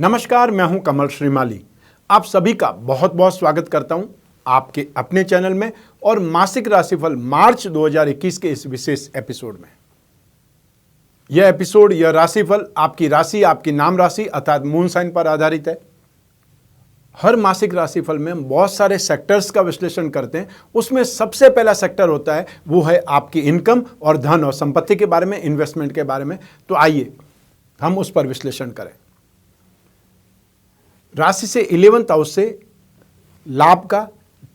नमस्कार, मैं हूं कमल श्रीमाली। आप सभी का बहुत बहुत स्वागत करता हूं आपके अपने चैनल में और मासिक राशिफल मार्च 2021 के इस विशेष एपिसोड में। यह राशिफल आपकी राशि, आपकी नाम राशि अर्थात मून साइन पर आधारित है। हर मासिक राशिफल में हम बहुत सारे सेक्टर्स का विश्लेषण करते हैं। उसमें सबसे पहला सेक्टर होता है वो है आपकी इनकम और धन और संपत्ति के बारे में, इन्वेस्टमेंट के बारे में। तो आइए हम उस पर विश्लेषण करें। राशि से 11th हाउस से लाभ का,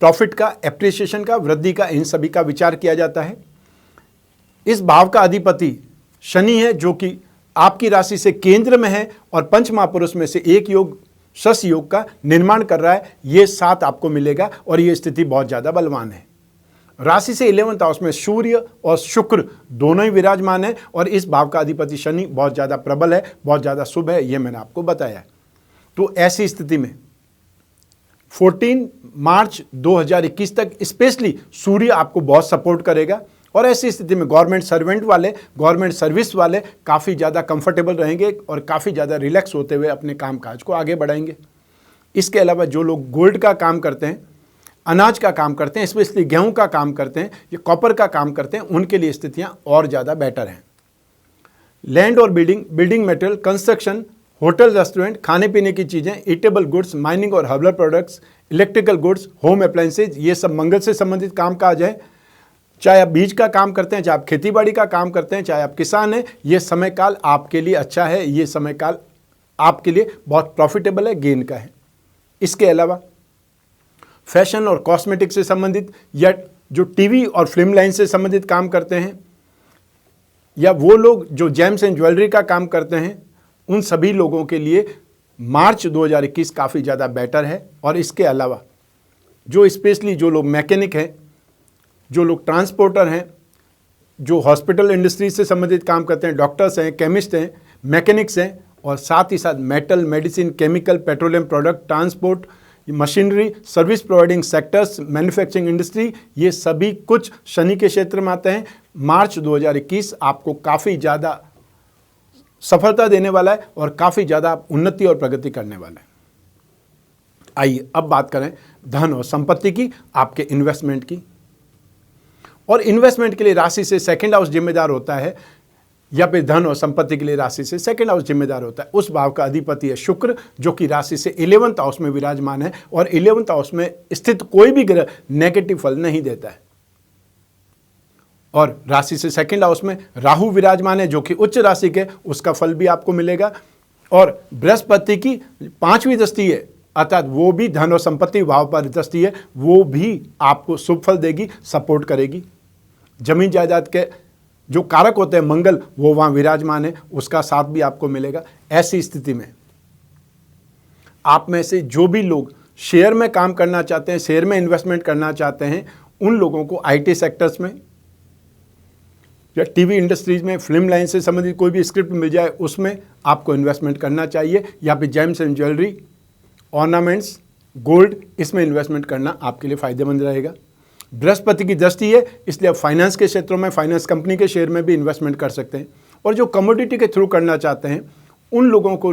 प्रॉफिट का, एप्रिसिएशन का, वृद्धि का, इन सभी का विचार किया जाता है। इस भाव का अधिपति शनि है जो कि आपकी राशि से केंद्र में है और पंच महापुरुष में से एक योग शश योग का निर्माण कर रहा है। ये 7 आपको मिलेगा और ये स्थिति बहुत ज़्यादा बलवान है। राशि से 11th हाउस में सूर्य और शुक्र दोनों ही विराजमान है और इस भाव का अधिपति शनि बहुत ज़्यादा प्रबल है, बहुत ज़्यादा शुभ है, ये मैंने आपको बताया है। तो ऐसी स्थिति में 14 मार्च 2021 तक स्पेशली सूर्य आपको बहुत सपोर्ट करेगा और ऐसी स्थिति में गवर्नमेंट सर्वेंट वाले, गवर्नमेंट सर्विस वाले काफ़ी ज़्यादा कंफर्टेबल रहेंगे और काफ़ी ज़्यादा रिलैक्स होते हुए अपने कामकाज को आगे बढ़ाएंगे। इसके अलावा जो लोग गोल्ड का काम करते हैं, अनाज का काम करते हैं, स्पेशली गेहूं का काम करते हैं या कॉपर का काम करते हैं, उनके लिए स्थितियाँ और ज़्यादा बेटर हैं। लैंड और building material, construction, hotel, restaurant, खाने पीने की चीज़ें, ईटेबल गुड्स, माइनिंग और herbal products, electrical goods, home appliances, ये सब मंगल से संबंधित काम काज है। चाहे आप बीज का काम करते हैं, चाहे आप खेतीबाड़ी का काम करते हैं, चाहे आप किसान हैं, ये समय काल आपके लिए अच्छा है। ये समय काल आपके लिए बहुत प्रॉफिटेबल है, गेन का है। इसके अलावा फैशन और कॉस्मेटिक से संबंधित या जो टीवी और फिल्म लाइन से संबंधित काम करते हैं या वो लोग जो जेम्स एंड ज्वेलरी का काम करते हैं, उन सभी लोगों के लिए मार्च 2021 काफ़ी ज़्यादा बेटर है। और इसके अलावा जो स्पेशली जो लोग मैकेनिक हैं, जो लोग ट्रांसपोर्टर हैं, जो हॉस्पिटल इंडस्ट्री से संबंधित काम करते हैं, डॉक्टर्स हैं, केमिस्ट हैं, मैकेनिक्स हैं और साथ ही साथ metal, medicine, chemical, petroleum product, transport, machinery, service providing sectors, manufacturing industry, ये सभी कुछ शनि के क्षेत्र में आते हैं। मार्च 2021 आपको काफ़ी ज़्यादा सफलता देने वाला है और काफ़ी ज़्यादा उन्नति और प्रगति करने वाला है। आइए अब बात करें धन और संपत्ति की, आपके इन्वेस्टमेंट की। और इन्वेस्टमेंट के लिए राशि से 2nd हाउस जिम्मेदार होता है या फिर धन और संपत्ति के लिए राशि से 2nd हाउस जिम्मेदार होता है। उस भाव का अधिपति है शुक्र जो कि राशि से 11th हाउस में विराजमान है और 11th हाउस में स्थित कोई भी ग्रह नेगेटिव फल नहीं देता है। और राशि से 2nd हाउस में राहु विराजमान है जो कि उच्च राशि के, उसका फल भी आपको मिलेगा। और बृहस्पति की 5वीं दृष्टि है अर्थात वो भी धन और संपत्ति भाव पर दृष्टि है, वो भी आपको शुभ फल देगी, सपोर्ट करेगी। जमीन जायदाद के जो कारक होते हैं मंगल, वो वहाँ विराजमान है, उसका साथ भी आपको मिलेगा। ऐसी स्थिति में आप में से जो भी लोग शेयर में काम करना चाहते हैं, शेयर में इन्वेस्टमेंट करना चाहते हैं, उन लोगों को IT सेक्टर्स में या टीवी इंडस्ट्रीज में, फिल्म लाइन से संबंधित कोई भी स्क्रिप्ट मिल जाए उसमें आपको इन्वेस्टमेंट करना चाहिए या फिर James and jewellery, ornaments, gold, इसमें इन्वेस्टमेंट करना आपके लिए फ़ायदेमंद रहेगा। बृहस्पति की दृष्टि है इसलिए आप फाइनेंस के क्षेत्रों में, फाइनेंस कंपनी के शेयर में भी इन्वेस्टमेंट कर सकते हैं। और जो कमोडिटी के थ्रू करना चाहते हैं उन लोगों को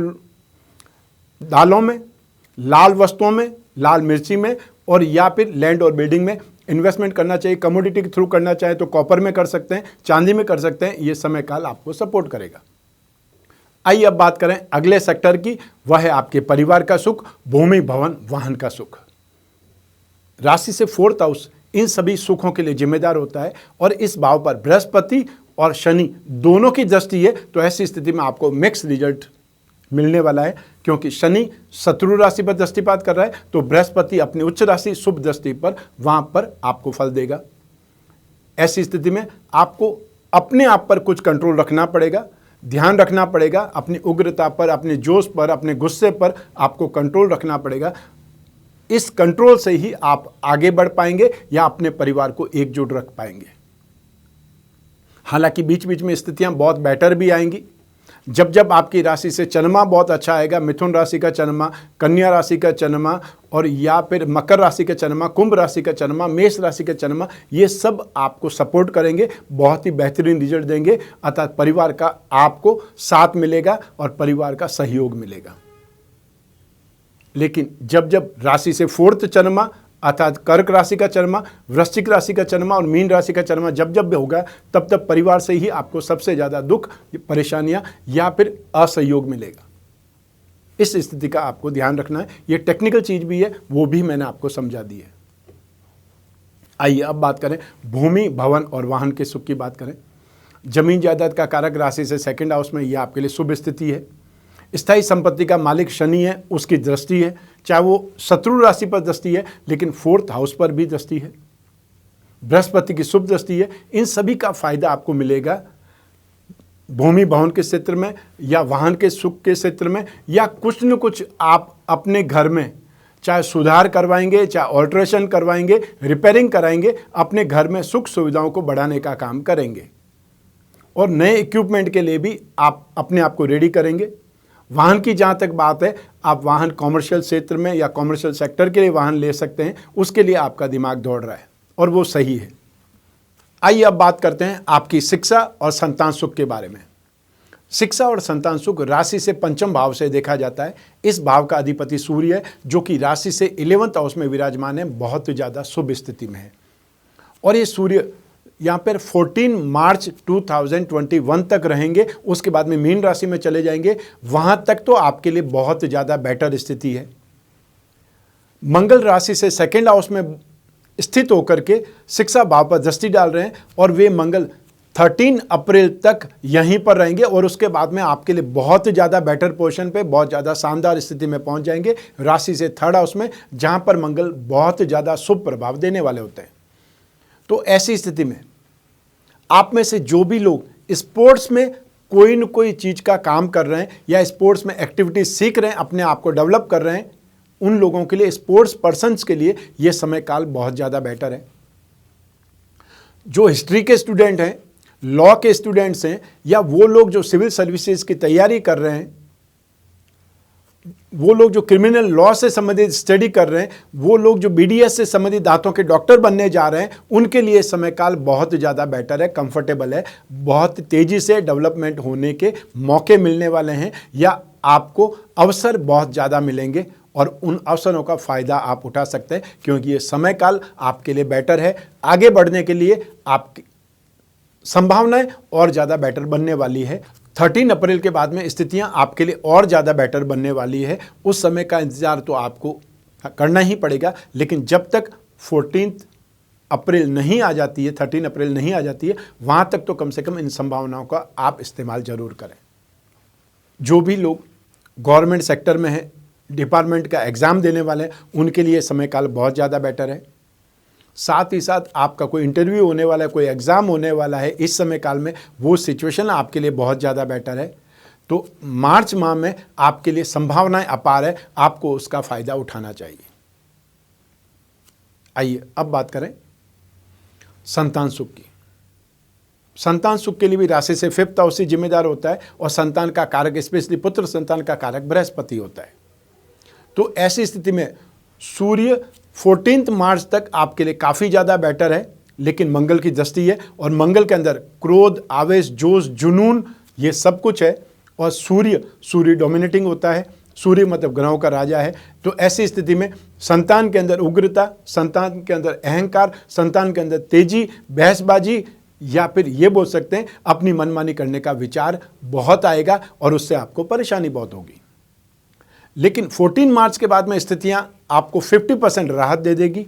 दालों में, लाल वस्तुओं में, लाल मिर्ची में और या फिर लैंड और बिल्डिंग में इन्वेस्टमेंट करना चाहिए। कमोडिटी के थ्रू करना चाहे तो कॉपर में कर सकते हैं, चांदी में कर सकते हैं। ये समय काल आपको सपोर्ट करेगा। आइए अब बात करें अगले सेक्टर की, वह है आपके परिवार का सुख, भूमि, भवन, वाहन का सुख। राशि से 4th हाउस इन सभी सुखों के लिए जिम्मेदार होता है और इस भाव पर बृहस्पति और शनि दोनों की दृष्टि है। तो ऐसी स्थिति में आपको मिक्स रिजल्ट मिलने वाला है क्योंकि शनि शत्रु राशि पर दृष्टिपात कर रहा है तो बृहस्पति अपनी उच्च राशि शुभ दृष्टि पर वहां पर आपको फल देगा। ऐसी स्थिति में आपको अपने आप पर कुछ कंट्रोल रखना पड़ेगा, ध्यान रखना पड़ेगा, अपनी उग्रता पर, अपने जोश पर, अपने गुस्से पर आपको कंट्रोल रखना पड़ेगा। इस कंट्रोल से ही आप आगे बढ़ पाएंगे या अपने परिवार को एकजुट रख पाएंगे। हालांकि बीच बीच में स्थितियां बहुत बेटर भी आएंगी। जब आपकी राशि से चंद्रमा बहुत अच्छा आएगा, मिथुन राशि का चंद्रमा, कन्या राशि का चंद्रमा और या फिर मकर राशि का चंद्रमा, कुंभ राशि का चंद्रमा, मेष राशि का चंद्रमा, ये सब आपको सपोर्ट करेंगे, बहुत ही बेहतरीन रिजल्ट देंगे। अर्थात परिवार का आपको साथ मिलेगा और परिवार का सहयोग मिलेगा। लेकिन जब जब राशि से फोर्थ चंद्रमा अर्थात कर्क राशि का चंद्रमा, वृश्चिक राशि का चंद्रमा और मीन राशि का चंद्रमा जब जब भी होगा तब तब परिवार से ही आपको सबसे ज़्यादा दुख, परेशानियां या फिर असहयोग मिलेगा। इस स्थिति का आपको ध्यान रखना है। ये टेक्निकल चीज़ भी है, वो भी मैंने आपको समझा दी है। आइए अब बात करें भूमि, भवन और वाहन के सुख की बात करें। जमीन जायदाद का कारक राशि से सेकंड हाउस में, यह आपके लिए शुभ स्थिति है। स्थायी संपत्ति का मालिक शनि है, उसकी दृष्टि है, चाहे वो शत्रु राशि पर दृष्टि है लेकिन फोर्थ हाउस पर भी दृष्टि है। बृहस्पति की शुभ दृष्टि है। इन सभी का फायदा आपको मिलेगा भूमि भवन के क्षेत्र में या वाहन के सुख के क्षेत्र में, या कुछ न कुछ आप अपने घर में चाहे सुधार करवाएंगे, चाहे ऑल्ट्रेशन करवाएंगे, रिपेयरिंग कराएंगे, अपने घर में सुख सुविधाओं को बढ़ाने का काम करेंगे और नए इक्विपमेंट के लिए भी आप अपने आप को रेडी करेंगे। वाहन की जहाँ तक बात है, आप वाहन कॉमर्शियल क्षेत्र में या कॉमर्शियल सेक्टर के लिए वाहन ले सकते हैं, उसके लिए आपका दिमाग दौड़ रहा है और वो सही है। आइए अब बात करते हैं आपकी शिक्षा और संतान सुख के बारे में। शिक्षा और संतान सुख राशि से पंचम भाव से देखा जाता है। इस भाव का अधिपति सूर्य है जो कि राशि से 11th हाउस में विराजमान है, बहुत ज़्यादा शुभ स्थिति में है। और ये सूर्य यहाँ पर 14 मार्च 2021 तक रहेंगे, उसके बाद में मीन राशि में चले जाएंगे। वहाँ तक तो आपके लिए बहुत ज़्यादा बेटर स्थिति है। मंगल राशि से सेकेंड हाउस में स्थित होकर के शिक्षा भाव पर दृष्टि डाल रहे हैं और वे मंगल 13 अप्रैल तक यहीं पर रहेंगे और उसके बाद में आपके लिए बहुत ज़्यादा बेटर पोजीशन पे, बहुत ज़्यादा शानदार स्थिति में पहुंच जाएंगे राशि से थर्ड हाउस में, जहां पर मंगल बहुत ज़्यादा शुभ प्रभाव देने वाले होते हैं। तो ऐसी स्थिति में आप में से जो भी लोग स्पोर्ट्स में कोई न कोई चीज़ का काम कर रहे हैं या स्पोर्ट्स में एक्टिविटीज सीख रहे हैं, अपने आप को डेवलप कर रहे हैं, उन लोगों के लिए, स्पोर्ट्स पर्सन्स के लिए यह समय काल बहुत ज़्यादा बेटर है। जो हिस्ट्री के स्टूडेंट हैं, लॉ के स्टूडेंट्स हैं, या वो लोग जो सिविल सर्विसेज की तैयारी कर रहे हैं, वो लोग जो क्रिमिनल लॉ से संबंधित स्टडी कर रहे हैं, वो लोग जो बीडीएस से संबंधित दांतों के डॉक्टर बनने जा रहे हैं, उनके लिए समय काल बहुत ज़्यादा बेटर है, कंफर्टेबल है, बहुत तेज़ी से डेवलपमेंट होने के मौके मिलने वाले हैं या आपको अवसर बहुत ज़्यादा मिलेंगे और उन अवसरों का फ़ायदा आप उठा सकते हैं क्योंकि ये समय काल आपके लिए बेटर है। आगे बढ़ने के लिए आपकी संभावनाएं और ज़्यादा बेटर बनने वाली है। 13 अप्रैल के बाद में स्थितियां आपके लिए और ज़्यादा बेटर बनने वाली है। उस समय का इंतज़ार तो आपको करना ही पड़ेगा, लेकिन जब तक 14 अप्रैल नहीं आ जाती है, 13 अप्रैल नहीं आ जाती है, वहाँ तक तो कम से कम इन संभावनाओं का आप इस्तेमाल ज़रूर करें। जो भी लोग गवर्नमेंट सेक्टर में हैं, डिपार्टमेंट का एग्ज़ाम देने वाले हैं, उनके लिए समय काल बहुत ज़्यादा बेटर है। साथ ही साथ आपका कोई इंटरव्यू होने वाला है, कोई एग्ज़ाम होने वाला है, इस समय काल में वो सिचुएशन आपके लिए बहुत ज़्यादा बेटर है। तो मार्च माह में आपके लिए संभावनाएं अपार है, आपको उसका फ़ायदा उठाना चाहिए। आइए अब बात करें संतान सुख की। संतान सुख के लिए भी राशि से 5th हाउस ही जिम्मेदार होता है और संतान का कारक, स्पेशली पुत्र संतान का कारक बृहस्पति होता है। तो ऐसी स्थिति में सूर्य 14 मार्च तक आपके लिए काफ़ी ज़्यादा बेटर है, लेकिन मंगल की दृष्टि है और मंगल के अंदर क्रोध, आवेश, जोश, जुनून, ये सब कुछ है। और सूर्य डोमिनेटिंग होता है, सूर्य मतलब ग्रहों का राजा है। तो ऐसी स्थिति में संतान के अंदर उग्रता, संतान के अंदर अहंकार, संतान के अंदर तेजी, बहसबाजी, या फिर ये बोल सकते हैं अपनी मनमानी करने का विचार बहुत आएगा और उससे आपको परेशानी बहुत होगी। लेकिन 14 मार्च के बाद में स्थितियां आपको 50% राहत दे देगी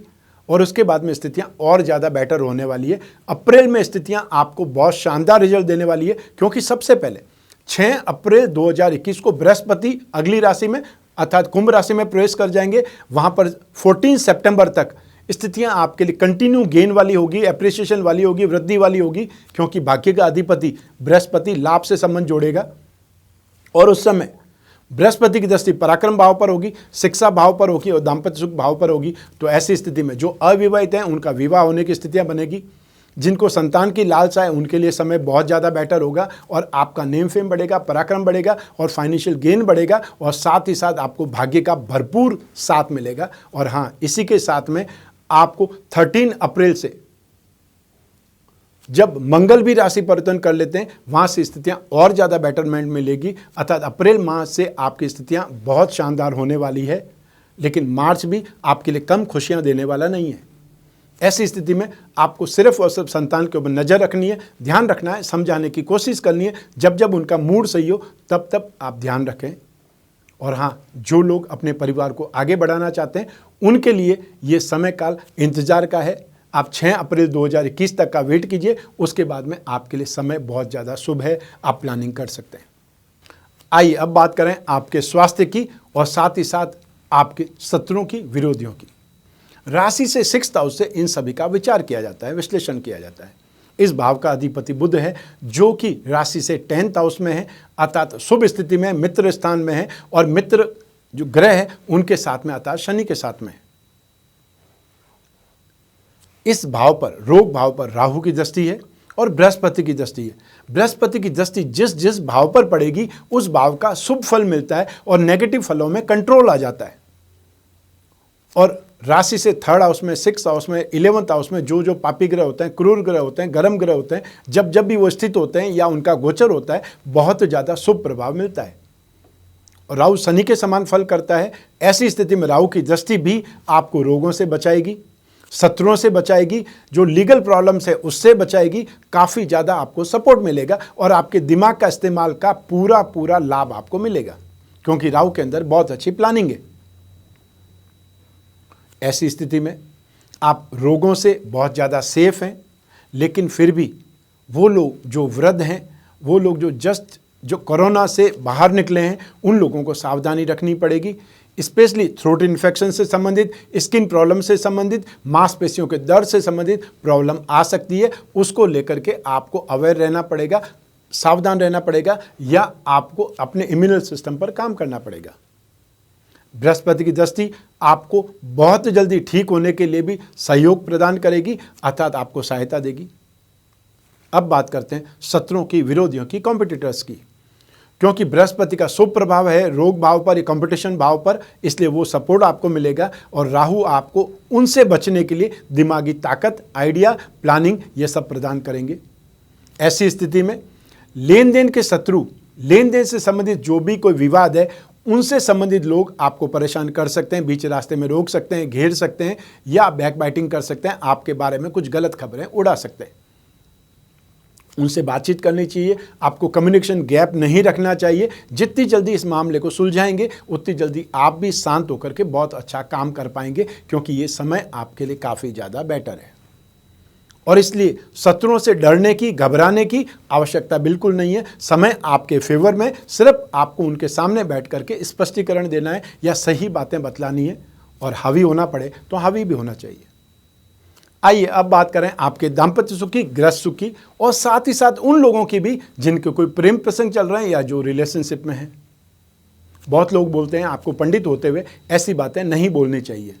और उसके बाद में स्थितियां और ज़्यादा बेटर होने वाली है। अप्रैल में स्थितियां आपको बहुत शानदार रिजल्ट देने वाली है क्योंकि सबसे पहले 6 अप्रैल 2021 को बृहस्पति अगली राशि में अर्थात कुंभ राशि में प्रवेश कर जाएंगे। वहाँ पर 14 सितंबर तक स्थितियां आपके लिए कंटिन्यू गेन वाली होगी, एप्रिसिएशन वाली होगी, वृद्धि वाली होगी, क्योंकि भाग्य का अधिपति बृहस्पति लाभ से संबंध जोड़ेगा और उस समय बृहस्पति की दृष्टि पराक्रम भाव पर होगी, शिक्षा भाव पर होगी और दाम्पत्य सुख भाव पर होगी। तो ऐसी स्थिति में जो अविवाहित हैं उनका विवाह होने की स्थितियां बनेगी, जिनको संतान की लालसा है उनके लिए समय बहुत ज़्यादा बेटर होगा और आपका नेम फेम बढ़ेगा, पराक्रम बढ़ेगा और फाइनेंशियल गेन बढ़ेगा और साथ ही साथ आपको भाग्य का भरपूर साथ मिलेगा। और हाँ, इसी के साथ में आपको 13 अप्रैल से जब मंगल भी राशि परिवर्तन कर लेते हैं, वहाँ से स्थितियाँ और ज़्यादा बेटरमेंट मिलेगी, अर्थात अप्रैल माह से आपकी स्थितियाँ बहुत शानदार होने वाली है। लेकिन मार्च भी आपके लिए कम खुशियां देने वाला नहीं है। ऐसी स्थिति में आपको सिर्फ और सिर्फ संतान के ऊपर नज़र रखनी है, ध्यान रखना है, समझाने की कोशिश करनी है। जब जब उनका मूड सही हो तब तब आप ध्यान रखें। और हाँ, जो लोग अपने परिवार को आगे बढ़ाना चाहते हैं उनके लिए ये समय काल इंतजार का है। आप 6 अप्रैल 2021 तक का वेट कीजिए, उसके बाद में आपके लिए समय बहुत ज़्यादा शुभ है, आप प्लानिंग कर सकते हैं। आइए अब बात करें आपके स्वास्थ्य की और साथ ही साथ आपके शत्रुओं की, विरोधियों की। राशि से 6th हाउस से इन सभी का विचार किया जाता है, विश्लेषण किया जाता है। इस भाव का अधिपति बुध है जो कि राशि से 10th हाउस में है, अर्थात शुभ स्थिति में, मित्र स्थान में है, और मित्र जो ग्रह है उनके साथ में अर्थात शनि के साथ में है। इस भाव पर, रोग भाव पर राहु की दृष्टि है और बृहस्पति की दृष्टि है। बृहस्पति की दृष्टि जिस जिस भाव पर पड़ेगी उस भाव का शुभ फल मिलता है और नेगेटिव फलों में कंट्रोल आ जाता है। और राशि से 3rd हाउस में, 6th हाउस में, 11th हाउस में जो जो पापी ग्रह होते हैं, क्रूर ग्रह होते हैं, गर्म ग्रह होते हैं, जब जब भी वो स्थित होते हैं या उनका गोचर होता है, बहुत ज़्यादा शुभ प्रभाव मिलता है। और राहु शनि के समान फल करता है। ऐसी स्थिति में राहु की दृष्टि भी आपको रोगों से बचाएगी, शत्रुओं से बचाएगी, जो लीगल प्रॉब्लम्स है उससे बचाएगी। काफ़ी ज़्यादा आपको सपोर्ट मिलेगा और आपके दिमाग का इस्तेमाल का पूरा पूरा लाभ आपको मिलेगा, क्योंकि राहु के अंदर बहुत अच्छी प्लानिंग है। ऐसी स्थिति में आप रोगों से बहुत ज़्यादा सेफ हैं, लेकिन फिर भी वो लोग जो वृद्ध हैं, वो लोग जो कोरोना से बाहर निकले हैं, उन लोगों को सावधानी रखनी पड़ेगी। स्पेशली थ्रोट इन्फेक्शन से संबंधित, स्किन प्रॉब्लम से संबंधित, मांसपेशियों के दर्द से संबंधित प्रॉब्लम आ सकती है। उसको लेकर के आपको अवेयर रहना पड़ेगा, सावधान रहना पड़ेगा, या आपको अपने इम्यूनल सिस्टम पर काम करना पड़ेगा। बृहस्पति की दृष्टि आपको बहुत जल्दी ठीक होने के लिए भी सहयोग प्रदान करेगी, अर्थात आपको सहायता देगी। अब बात करते हैं शत्रुओं की, विरोधियों की, कॉम्पिटिटर्स की। क्योंकि बृहस्पति का शुभ प्रभाव है रोग भाव पर, कंपटीशन भाव पर, इसलिए वो सपोर्ट आपको मिलेगा। और राहु आपको उनसे बचने के लिए दिमागी ताकत, आइडिया, प्लानिंग ये सब प्रदान करेंगे। ऐसी स्थिति में लेन देन के शत्रु, लेन देन से संबंधित जो भी कोई विवाद है, उनसे संबंधित लोग आपको परेशान कर सकते हैं, बीच रास्ते में रोक सकते हैं, घेर सकते हैं, या बैकबाइटिंग कर सकते हैं, आपके बारे में कुछ गलत खबरें उड़ा सकते हैं। उनसे बातचीत करनी चाहिए, आपको कम्युनिकेशन गैप नहीं रखना चाहिए। जितनी जल्दी इस मामले को सुलझाएंगे उतनी जल्दी आप भी शांत होकर के बहुत अच्छा काम कर पाएंगे, क्योंकि ये समय आपके लिए काफ़ी ज़्यादा बेटर है। और इसलिए शत्रुओं से डरने की, घबराने की आवश्यकता बिल्कुल नहीं है। समय आपके फेवर में, सिर्फ आपको उनके सामने बैठ करके स्पष्टीकरण देना है या सही बातें बतलानी है, और हावी होना पड़े तो हावी भी होना चाहिए। आइए अब बात करें आपके दाम्पत्य सुख की, गृहस्थ सुख की, और साथ ही साथ उन लोगों की भी जिनके कोई प्रेम प्रसंग चल रहे हैं या जो रिलेशनशिप में हैं। बहुत लोग बोलते हैं आपको पंडित होते हुए ऐसी बातें नहीं बोलनी चाहिए,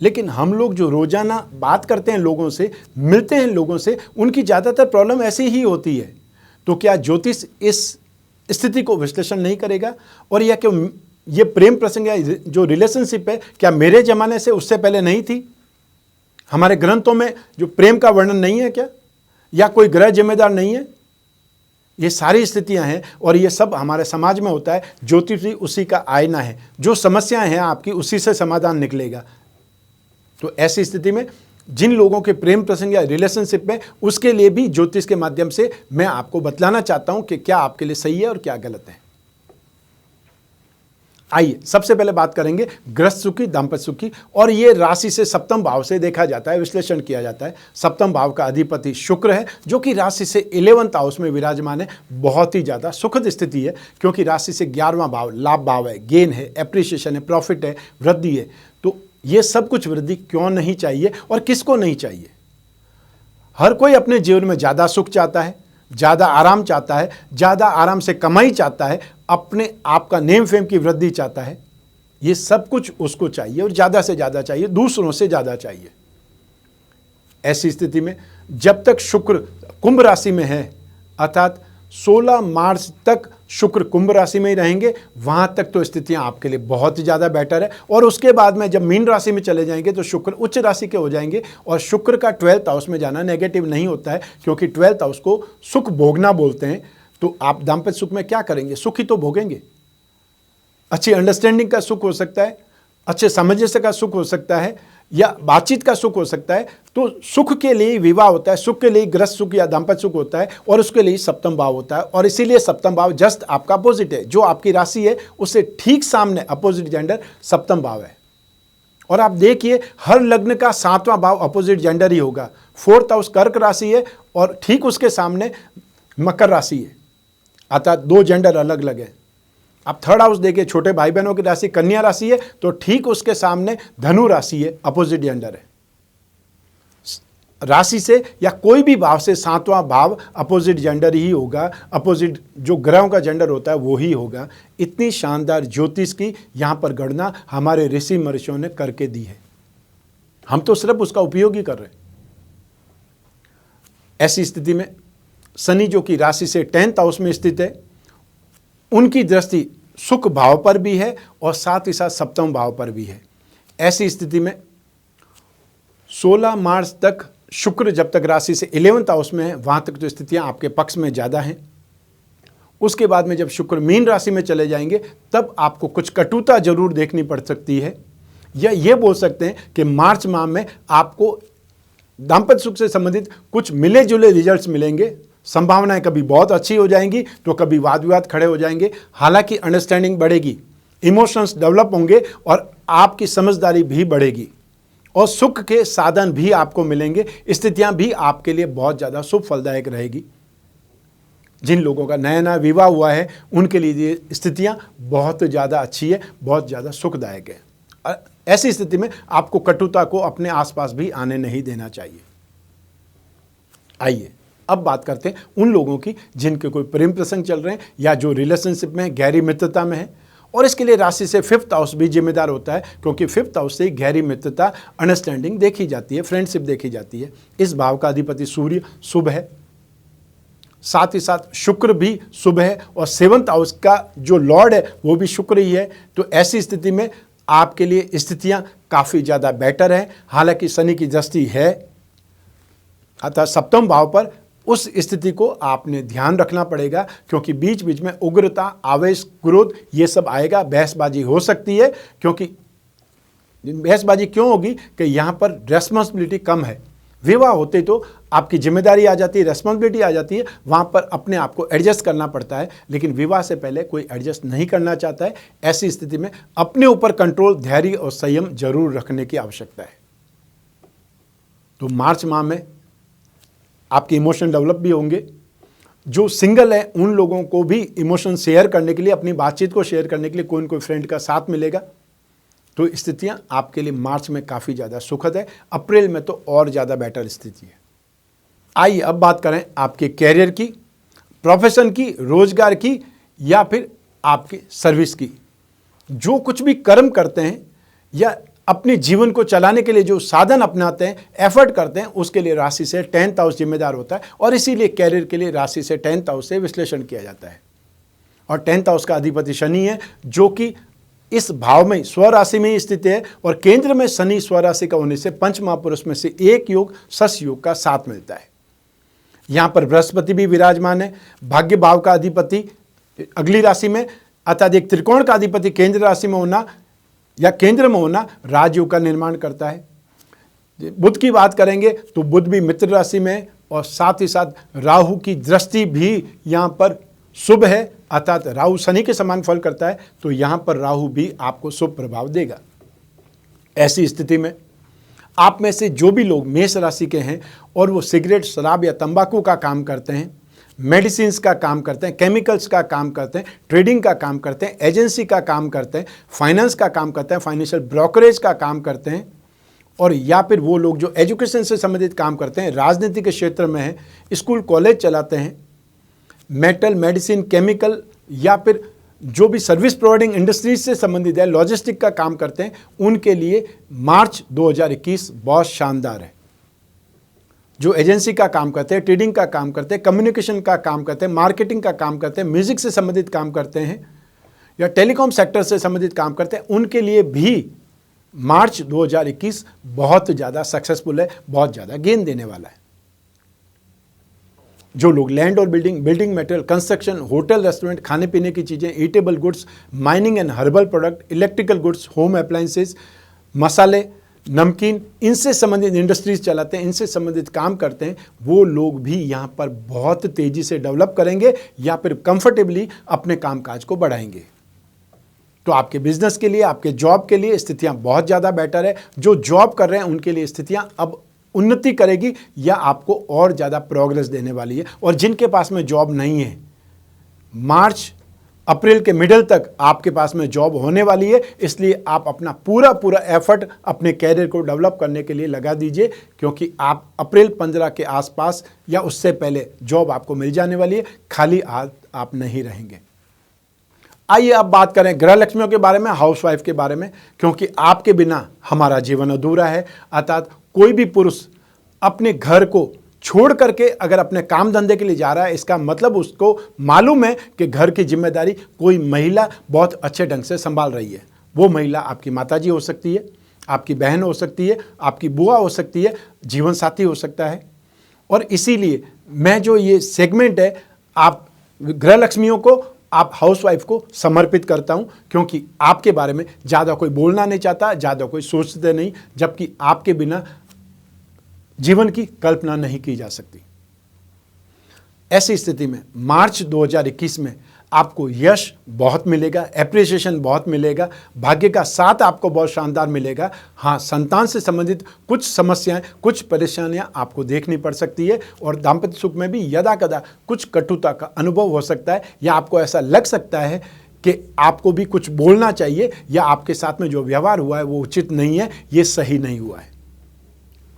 लेकिन हम लोग जो रोजाना बात करते हैं लोगों से, मिलते हैं लोगों से, उनकी ज़्यादातर प्रॉब्लम ऐसी ही होती है। तो क्या ज्योतिष इस स्थिति को विश्लेषण नहीं करेगा? और यह क्यों ये प्रेम प्रसंग या जो रिलेशनशिप है, क्या मेरे ज़माने से उससे पहले नहीं थी? हमारे ग्रंथों में जो प्रेम का वर्णन नहीं है क्या? या कोई ग्रह जिम्मेदार नहीं है? ये सारी स्थितियां हैं और ये सब हमारे समाज में होता है। ज्योतिष भी उसी का आईना है। जो समस्याएं हैं आपकी, उसी से समाधान निकलेगा। तो ऐसी स्थिति में जिन लोगों के प्रेम प्रसंग या रिलेशनशिप में, उसके लिए भी ज्योतिष के माध्यम से मैं आपको बतलाना चाहता हूं कि क्या आपके लिए सही है और क्या गलत है। आइए सबसे पहले बात करेंगे गृहस्थ सुख की, दाम्पत्य सुख की, और ये राशि से सप्तम भाव से देखा जाता है, विश्लेषण किया जाता है। सप्तम भाव का अधिपति शुक्र है, जो कि राशि से 11th हाउस में विराजमान है। बहुत ही ज़्यादा सुखद स्थिति है, क्योंकि राशि से 11वां भाव लाभ भाव है, गेन है, एप्रिसिएशन है, प्रॉफिट है, वृद्धि है। तो ये सब कुछ वृद्धि क्यों नहीं चाहिए और किसको नहीं चाहिए? हर कोई अपने जीवन में ज़्यादा सुख चाहता है, ज़्यादा आराम चाहता है, ज़्यादा आराम से कमाई चाहता है, अपने आप का नेम फेम की वृद्धि चाहता है। ये सब कुछ उसको चाहिए और ज़्यादा से ज़्यादा चाहिए, दूसरों से ज़्यादा चाहिए। ऐसी स्थिति में जब तक शुक्र कुंभ राशि में है, अर्थात 16 मार्च तक शुक्र कुंभ राशि में ही रहेंगे, वहां तक तो स्थितियां आपके लिए बहुत ही ज़्यादा बेटर है। और उसके बाद में जब मीन राशि में चले जाएंगे तो शुक्र उच्च राशि के हो जाएंगे। और शुक्र का 12th हाउस में जाना नेगेटिव नहीं होता है, क्योंकि 12th हाउस को सुख भोगना बोलते हैं। तो आप दाम्पत्य सुख में क्या करेंगे? सुख ही तो भोगेंगे। अच्छी अंडरस्टैंडिंग का सुख हो सकता है, अच्छे सामंजस्य का सुख हो सकता है या बातचीत का सुख हो सकता है। तो सुख के लिए विवाह होता है, सुख के लिए गृहस्थ सुख या दाम्पत्य सुख होता है और उसके लिए सप्तम भाव होता है। और इसीलिए सप्तम भाव जस्ट आपका अपोजिट है, जो आपकी राशि है उससे ठीक सामने अपोजिट जेंडर सप्तम भाव है। और आप देखिए हर लग्न का 7वां भाव अपोजिट जेंडर ही होगा। 4th हाउस कर्क राशि है और ठीक उसके सामने मकर राशि है, अर्थात 2 जेंडर अलग अलग है। आप 3rd हाउस देखिए, छोटे भाई बहनों की राशि कन्या राशि है, तो ठीक उसके सामने धनु राशि है, अपोजिट जेंडर है। राशि से या कोई भी भाव से 7वां भाव अपोजिट जेंडर ही होगा, अपोजिट जो ग्रहों का जेंडर होता है वो ही होगा। इतनी शानदार ज्योतिष की यहाँ पर गणना हमारे ऋषि महर्षियों ने करके दी है, हम तो सिर्फ उसका उपयोग ही कर रहे हैं। ऐसी स्थिति में शनि जो कि राशि से 10th हाउस में स्थित है, उनकी दृष्टि सुख भाव पर भी है और साथ ही साथ सप्तम भाव पर भी है। ऐसी स्थिति में 16 मार्च तक शुक्र जब तक राशि से 11th हाउस में है, वहां तक तो स्थितियां आपके पक्ष में ज़्यादा हैं। उसके बाद में जब शुक्र मीन राशि में चले जाएंगे तब आपको कुछ कटुता जरूर देखनी पड़ सकती है, या ये बोल सकते हैं कि मार्च माह में आपको दाम्पत्य सुख से संबंधित कुछ मिले जुले रिजल्ट्स मिलेंगे। संभावनाएं कभी बहुत अच्छी हो जाएंगी तो कभी वाद विवाद खड़े हो जाएंगे। हालांकि अंडरस्टैंडिंग बढ़ेगी, इमोशंस डेवलप होंगे और आपकी समझदारी भी बढ़ेगी और सुख के साधन भी आपको मिलेंगे। स्थितियां भी आपके लिए बहुत ज़्यादा शुभ फलदायक रहेगी। जिन लोगों का नया नया विवाह हुआ है उनके लिए ये स्थितियां बहुत ज़्यादा अच्छी है, बहुत ज़्यादा सुखदायक है। ऐसी स्थिति में आपको कटुता को अपने आसपास भी आने नहीं देना चाहिए। आइए अब बात करते हैं उन लोगों की जिनके कोई प्रेम प्रसंग चल रहे हैं या जो रिलेशनशिप में गहरी मित्रता में है। और इसके लिए राशि से 5th हाउस भी जिम्मेदार होता है, क्योंकि 5th हाउस से गहरी मित्रता, अंडरस्टैंडिंग देखी जाती है, फ्रेंडशिप देखी जाती है। इस भाव का अधिपति सूर्य शुभ है, साथ ही साथ शुक्र भी शुभ है और 7th हाउस का जो लॉर्ड है वो भी शुक्र ही है। तो ऐसी स्थिति में आपके लिए स्थितियां काफ़ी ज़्यादा बेटर है। हालांकि शनि की दृष्टि है अतः सप्तम भाव पर, उस स्थिति को आपने ध्यान रखना पड़ेगा, क्योंकि बीच बीच में उग्रता, आवेश, क्रोध ये सब आएगा। बहसबाजी हो सकती है, क्योंकि बहसबाजी क्यों होगी कि यहाँ पर रेस्पॉन्सिबिलिटी कम है। विवाह होते तो आपकी जिम्मेदारी आ जाती है, रेस्पॉन्सिबिलिटी आ जाती है, वहाँ पर अपने आप को एडजस्ट करना पड़ता है। लेकिन विवाह से पहले कोई एडजस्ट नहीं करना चाहता है। ऐसी स्थिति में अपने ऊपर कंट्रोल, धैर्य और संयम जरूर रखने की आवश्यकता है। तो मार्च माह में आपके इमोशन डेवलप भी होंगे। जो सिंगल है उन लोगों को भी इमोशन शेयर करने के लिए, अपनी बातचीत को शेयर करने के लिए कोई न कोई फ्रेंड का साथ मिलेगा। तो स्थितियां आपके लिए मार्च में काफ़ी ज़्यादा सुखद है। अप्रैल में तो और ज़्यादा बेटर स्थिति है। आइए अब बात करें आपके कैरियर की, प्रोफेशन की, रोजगार की या फिर आपके सर्विस की। जो कुछ भी कर्म करते हैं या अपने जीवन को चलाने के लिए जो साधन अपनाते हैं, एफर्ट करते हैं, उसके लिए राशि से 10th हाउस जिम्मेदार होता है। और इसीलिए कैरियर के लिए राशि से 10th हाउस से विश्लेषण किया जाता है। और 10th हाउस का अधिपति शनि है, जो कि इस भाव में स्वराशि में ही स्थित है और केंद्र में शनि स्वराशि का होने से पंच महापुरुष में से एक योग, सस योग का साथ मिलता है। यहाँ पर बृहस्पति भी विराजमान है, भाग्य भाव का अधिपति अगली राशि में, अर्थात एक त्रिकोण का अधिपति केंद्र राशि में होना या केंद्र में होना राजयोग का निर्माण करता है। बुध की बात करेंगे तो बुध भी मित्र राशि में है और साथ ही साथ राहु की दृष्टि भी यहाँ पर शुभ है, अर्थात राहु शनि के समान फल करता है। तो यहाँ पर राहु भी आपको शुभ प्रभाव देगा। ऐसी स्थिति में आप में से जो भी लोग मेष राशि के हैं और वो सिगरेट, शराब या तंबाकू का काम करते हैं, मेडिसिन्स का काम करते हैं, केमिकल्स का काम करते हैं, ट्रेडिंग का काम करते हैं, एजेंसी का काम करते हैं, फाइनेंस का काम करते हैं, फाइनेंशियल ब्रोकरेज का काम करते हैं, और या फिर वो लोग जो एजुकेशन से संबंधित काम करते हैं, राजनीति के क्षेत्र में हैं, स्कूल कॉलेज चलाते हैं, मेटल, मेडिसिन, केमिकल या फिर जो भी सर्विस प्रोवाइडिंग इंडस्ट्रीज से संबंधित है, लॉजिस्टिक का काम करते हैं, उनके लिए मार्च 2021 बहुत शानदार है। जो एजेंसी का काम करते हैं, ट्रेडिंग का काम करते हैं, कम्युनिकेशन का काम करते हैं, मार्केटिंग का काम करते हैं, म्यूजिक से संबंधित काम करते हैं या टेलीकॉम सेक्टर से संबंधित काम करते हैं, उनके लिए भी मार्च 2021 बहुत ज़्यादा सक्सेसफुल है, बहुत ज़्यादा गेन देने वाला है। जो लोग लैंड और building material, construction, hotel, restaurant, खाने पीने की चीज़ें, eatable goods, mining and herbal product, electrical goods, home appliances, मसाले, नमकीन, इनसे संबंधित इंडस्ट्रीज चलाते हैं, इनसे संबंधित काम करते हैं, वो लोग भी यहाँ पर बहुत तेज़ी से डेवलप करेंगे या फिर कंफर्टेबली अपने कामकाज को बढ़ाएंगे। तो आपके बिजनेस के लिए, आपके जॉब के लिए स्थितियाँ बहुत ज़्यादा बेटर है। जो जॉब कर रहे हैं उनके लिए स्थितियाँ अब उन्नति करेगी या आपको और ज़्यादा प्रोग्रेस देने वाली है। और जिनके पास में जॉब नहीं है, मार्च अप्रैल के मिडिल तक आपके पास में जॉब होने वाली है, इसलिए आप अपना पूरा एफर्ट अपने कैरियर को डेवलप करने के लिए लगा दीजिए, क्योंकि आप अप्रैल 15 के आसपास या उससे पहले जॉब आपको मिल जाने वाली है, खाली हाथ आप नहीं रहेंगे। आइए अब बात करें ग्रह लक्ष्मियों के बारे में, हाउसवाइफ के बारे में, क्योंकि आपके बिना हमारा जीवन अधूरा है। अर्थात कोई भी पुरुष अपने घर को छोड़ करके अगर अपने काम धंधे के लिए जा रहा है, इसका मतलब उसको मालूम है कि घर की जिम्मेदारी कोई महिला बहुत अच्छे ढंग से संभाल रही है। वो महिला आपकी माताजी हो सकती है, आपकी बहन हो सकती है, आपकी बुआ हो सकती है, जीवन साथी हो सकता है। और इसीलिए मैं जो ये सेगमेंट है, आप ग्रह लक्ष्मियों को, आप हाउसवाइफ को समर्पित करता हूं, क्योंकि आपके बारे में ज़्यादा कोई बोलना नहीं चाहता, ज़्यादा कोई सोचते नहीं, जबकि आपके बिना जीवन की कल्पना नहीं की जा सकती। ऐसी स्थिति में मार्च 2021 में आपको यश बहुत मिलेगा, एप्रिसिएशन बहुत मिलेगा, भाग्य का साथ आपको बहुत शानदार मिलेगा। हाँ, संतान से संबंधित कुछ समस्याएं, कुछ परेशानियां आपको देखनी पड़ सकती है, और दाम्पत्य सुख में भी यदा कदा कुछ कटुता का अनुभव हो सकता है, या आपको ऐसा लग सकता है कि आपको भी कुछ बोलना चाहिए, या आपके साथ में जो व्यवहार हुआ है वो उचित नहीं है, ये सही नहीं हुआ है।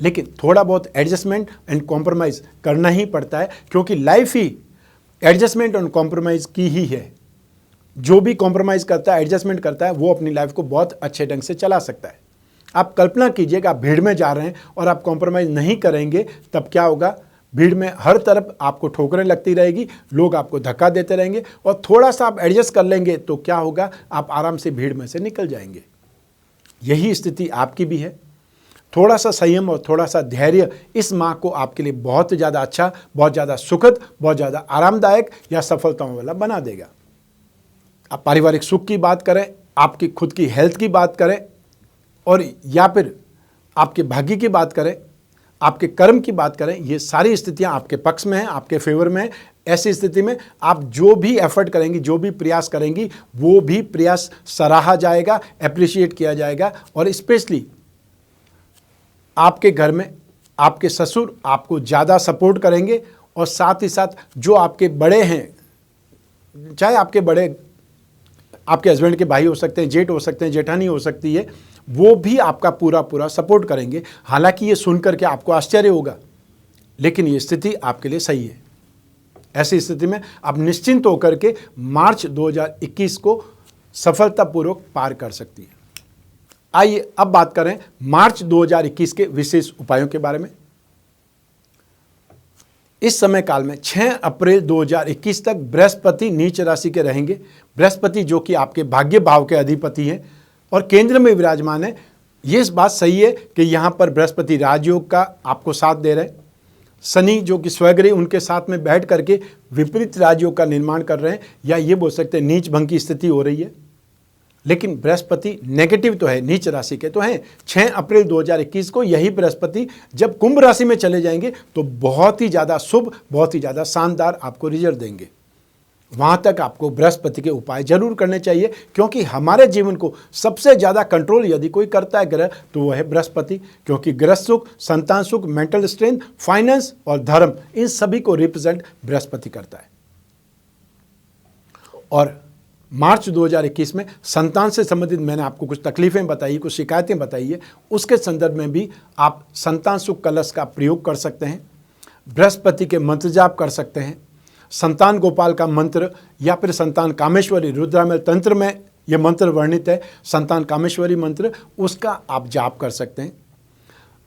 लेकिन थोड़ा बहुत एडजस्टमेंट एंड कॉम्प्रोमाइज़ करना ही पड़ता है, क्योंकि लाइफ ही एडजस्टमेंट और कॉम्प्रोमाइज़ की ही है। जो भी कॉम्प्रोमाइज़ करता है, एडजस्टमेंट करता है, वो अपनी लाइफ को बहुत अच्छे ढंग से चला सकता है। आप कल्पना कीजिए कि आप भीड़ में जा रहे हैं और आप कॉम्प्रोमाइज़ नहीं करेंगे, तब क्या होगा? भीड़ में हर तरफ आपको ठोकरें लगती रहेगी, लोग आपको धक्का देते रहेंगे, और थोड़ा सा आप एडजस्ट कर लेंगे तो क्या होगा? आप आराम से भीड़ में से निकल जाएंगे। यही स्थिति आपकी भी है। थोड़ा सा संयम और थोड़ा सा धैर्य इस माह को आपके लिए बहुत ज़्यादा अच्छा, बहुत ज़्यादा सुखद, बहुत ज़्यादा आरामदायक या सफलताओं वाला बना देगा। आप पारिवारिक सुख की बात करें, आपकी खुद की हेल्थ की बात करें, और या फिर आपके भाग्य की बात करें, आपके कर्म की बात करें, ये सारी स्थितियां आपके पक्ष में हैं, आपके फेवर में हैं। ऐसी स्थिति में आप जो भी एफर्ट करेंगी, जो भी प्रयास करेंगी, वो भी प्रयास सराहा जाएगा, एप्रिशिएट किया जाएगा। और स्पेशली आपके घर में आपके ससुर आपको ज़्यादा सपोर्ट करेंगे, और साथ ही साथ जो आपके बड़े हैं, चाहे आपके बड़े आपके हस्बैंड के भाई हो सकते हैं, जेठ हो सकते हैं, जेठानी हो सकती है, वो भी आपका पूरा सपोर्ट करेंगे। हालांकि ये सुनकर के आपको आश्चर्य होगा, लेकिन ये स्थिति आपके लिए सही है। ऐसी स्थिति में आप निश्चिंत होकर के मार्च 2021 को सफलतापूर्वक पार कर सकती है। आइए अब बात करें मार्च 2021 के विशेष उपायों के बारे में। इस समय काल में 6 अप्रैल 2021 तक बृहस्पति नीच राशि के रहेंगे। बृहस्पति जो कि आपके भाग्य भाव के अधिपति हैं और केंद्र में विराजमान है। ये इस बात सही है कि यहाँ पर बृहस्पति राजयोग का आपको साथ दे रहे हैं। शनि जो कि स्वग्रह उनके साथ में बैठ करके विपरीत राजयोग का निर्माण कर रहे हैं, या ये बोल सकते हैं नीच भंग की स्थिति हो रही है। लेकिन बृहस्पति नेगेटिव तो है, नीच राशि के तो हैं। 6 अप्रैल 2021 को यही बृहस्पति जब कुंभ राशि में चले जाएंगे तो बहुत ही ज़्यादा शुभ, बहुत ही ज़्यादा शानदार आपको रिजल्ट देंगे। वहाँ तक आपको बृहस्पति के उपाय जरूर करने चाहिए, क्योंकि हमारे जीवन को सबसे ज़्यादा कंट्रोल यदि कोई करता है ग्रह तो वह है बृहस्पति। क्योंकि ग्रह सुख, संतान सुख, मेंटल स्ट्रेंथ, फाइनेंस और धर्म, इन सभी को रिप्रेजेंट बृहस्पति करता है। और मार्च 2021 में संतान से संबंधित मैंने आपको कुछ तकलीफें बताई, कुछ शिकायतें बताई है, उसके संदर्भ में भी आप संतान सुख कलश का प्रयोग कर सकते हैं, बृहस्पति के मंत्र जाप कर सकते हैं, संतान गोपाल का मंत्र या फिर संतान कामेश्वरी, रुद्रामेल तंत्र में यह मंत्र वर्णित है, संतान कामेश्वरी मंत्र, उसका आप जाप कर सकते हैं।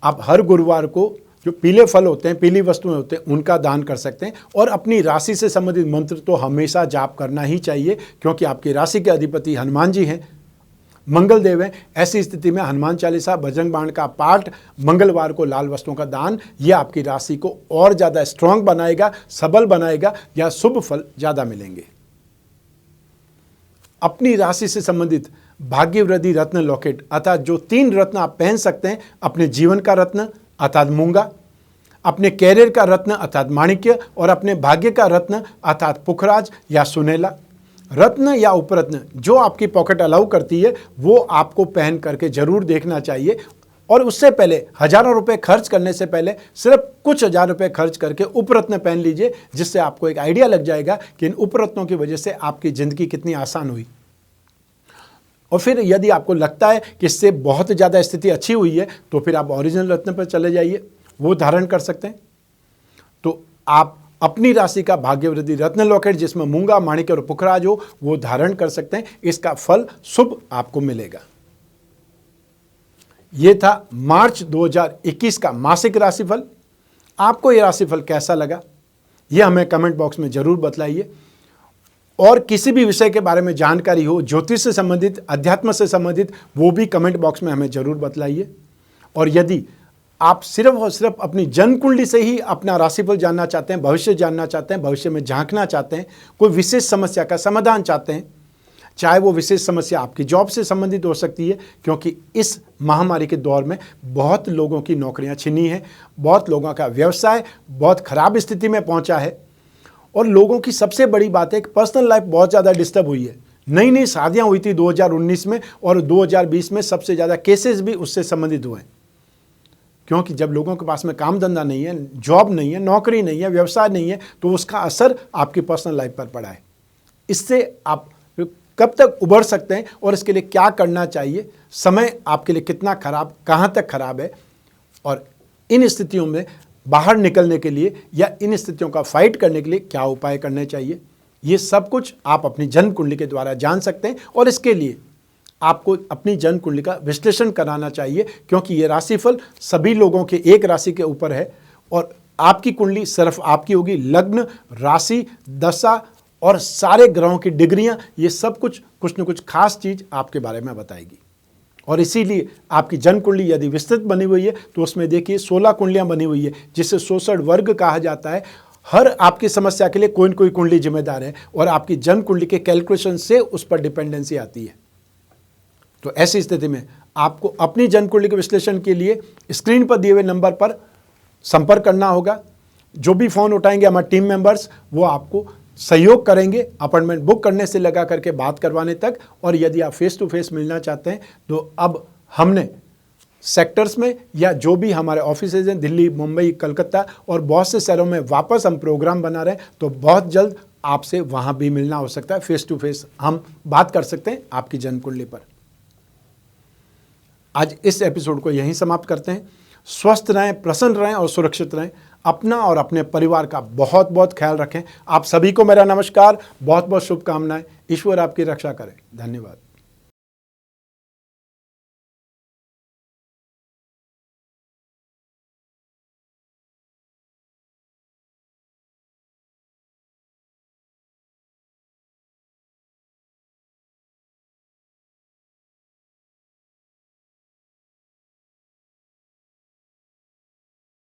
आप हर गुरुवार को जो पीले फल होते हैं, पीली वस्तुएं होते हैं, उनका दान कर सकते हैं। और अपनी राशि से संबंधित मंत्र तो हमेशा जाप करना ही चाहिए, क्योंकि आपकी राशि के अधिपति हनुमान जी हैं। मंगल देव हैं, ऐसी स्थिति में हनुमान चालीसा, बजरंग बाण का पाठ, मंगलवार को लाल वस्त्रों का दान, ये आपकी राशि को और ज़्यादा स्ट्रांग बनाएगा, सबल बनाएगा, या शुभ फल ज़्यादा मिलेंगे। अपनी राशि से संबंधित भाग्य वृद्धि रत्न लॉकेट अर्थात जो 3 रत्न आप पहन सकते हैं, अपने जीवन का रत्न अर्थात मूंगा, अपने कैरियर का रत्न अर्थात माणिक्य, और अपने भाग्य का रत्न अर्थात पुखराज या सुनेला। रत्न या उपरत्न जो आपकी पॉकेट अलाउ करती है वो आपको पहन करके जरूर देखना चाहिए, और उससे पहले हजारों रुपए खर्च करने से पहले सिर्फ कुछ हजार रुपए खर्च करके उपरत्न पहन लीजिए, जिससे आपको एक आइडिया लग जाएगा कि इन उपरत्नों की वजह से आपकी ज़िंदगी कितनी आसान हुई। और फिर यदि आपको लगता है कि इससे बहुत ज़्यादा स्थिति अच्छी हुई है तो फिर आप ओरिजिनल रत्न पर चले जाइए, वो धारण कर सकते हैं। तो आप अपनी राशि का भाग्य वृद्धि रत्न लॉकेट जिसमें मूंगा, माणिक्य और पुखराज हो वो धारण कर सकते हैं। इसका फल शुभ आपको मिलेगा। ये था मार्च 2021 का मासिक राशिफल। आपको ये राशिफल कैसा लगा ये हमें कमेंट बॉक्स में जरूर बतलाइए। और किसी भी विषय के बारे में जानकारी हो, ज्योतिष से संबंधित, अध्यात्म से संबंधित, वो भी कमेंट बॉक्स में हमें जरूर बतलाइए। और यदि आप सिर्फ और सिर्फ अपनी जन्म कुंडली से ही अपना राशिफल जानना चाहते हैं, भविष्य जानना चाहते हैं, भविष्य में झांकना चाहते हैं, कोई विशेष समस्या का समाधान चाहते हैं, चाहे वो विशेष समस्या आपकी जॉब से संबंधित हो सकती है, क्योंकि इस महामारी के दौर में बहुत लोगों की नौकरियां छिनी हैं, बहुत लोगों का व्यवसाय बहुत खराब स्थिति में पहुंचा है, और लोगों की सबसे बड़ी बात है कि पर्सनल लाइफ बहुत ज़्यादा डिस्टर्ब हुई है। नई नई शादियाँ हुई थी 2019 में, और 2020 में सबसे ज़्यादा केसेस भी उससे संबंधित हुए हैं, क्योंकि जब लोगों के पास में काम धंधा नहीं है, जॉब नहीं है, नौकरी नहीं है, व्यवसाय नहीं है, तो उसका असर आपकी पर्सनल लाइफ पर पड़ा है। इससे आप कब तक उबर सकते हैं और इसके लिए क्या करना चाहिए, समय आपके लिए कितना खराब, कहाँ तक खराब है, और इन स्थितियों में बाहर निकलने के लिए या इन स्थितियों का फाइट करने के लिए क्या उपाय करने चाहिए, ये सब कुछ आप अपनी जन्म कुंडली के द्वारा जान सकते हैं। और इसके लिए आपको अपनी जन्म कुंडली का विश्लेषण कराना चाहिए, क्योंकि ये राशिफल सभी लोगों के एक राशि के ऊपर है, और आपकी कुंडली सिर्फ आपकी होगी। लग्न, राशि, दशा और सारे ग्रहों की डिग्रियां, ये सब कुछ न कुछ खास चीज़ आपके बारे में बताएगी। और इसीलिए आपकी जन्म कुंडली यदि विस्तृत बनी हुई है तो उसमें देखिए 16 कुंडलियां बनी हुई है, जिसे 66 वर्ग कहा जाता है। हर आपकी समस्या के लिए कोई न कोई कुंडली जिम्मेदार है, और आपकी जन्म कुंडली के कैलकुलेशन से उस पर डिपेंडेंसी आती है। तो ऐसी स्थिति में आपको अपनी जन्म कुंडली के विश्लेषण के लिए स्क्रीन पर दिए हुए नंबर पर संपर्क करना होगा। जो भी फ़ोन उठाएंगे हमारे टीम मेंबर्स, वो आपको सहयोग करेंगे अपॉइंटमेंट बुक करने से लगा करके बात करवाने तक। और यदि आप फेस टू फेस मिलना चाहते हैं तो अब हमने सेक्टर्स में या जो भी हमारे ऑफिसेज हैं, दिल्ली, मुंबई, कलकत्ता और बहुत से शहरों में वापस हम प्रोग्राम बना रहे हैं, तो बहुत जल्द आपसे वहाँ भी मिलना हो सकता है। फेस टू फेस हम बात कर सकते हैं आपकी जन्म कुंडली पर। आज इस एपिसोड को यहीं समाप्त करते हैं। स्वस्थ रहें, प्रसन्न रहें और सुरक्षित रहें। अपना और अपने परिवार का बहुत बहुत ख्याल रखें। आप सभी को मेरा नमस्कार, बहुत बहुत शुभकामनाएं। ईश्वर आपकी रक्षा करे। धन्यवाद।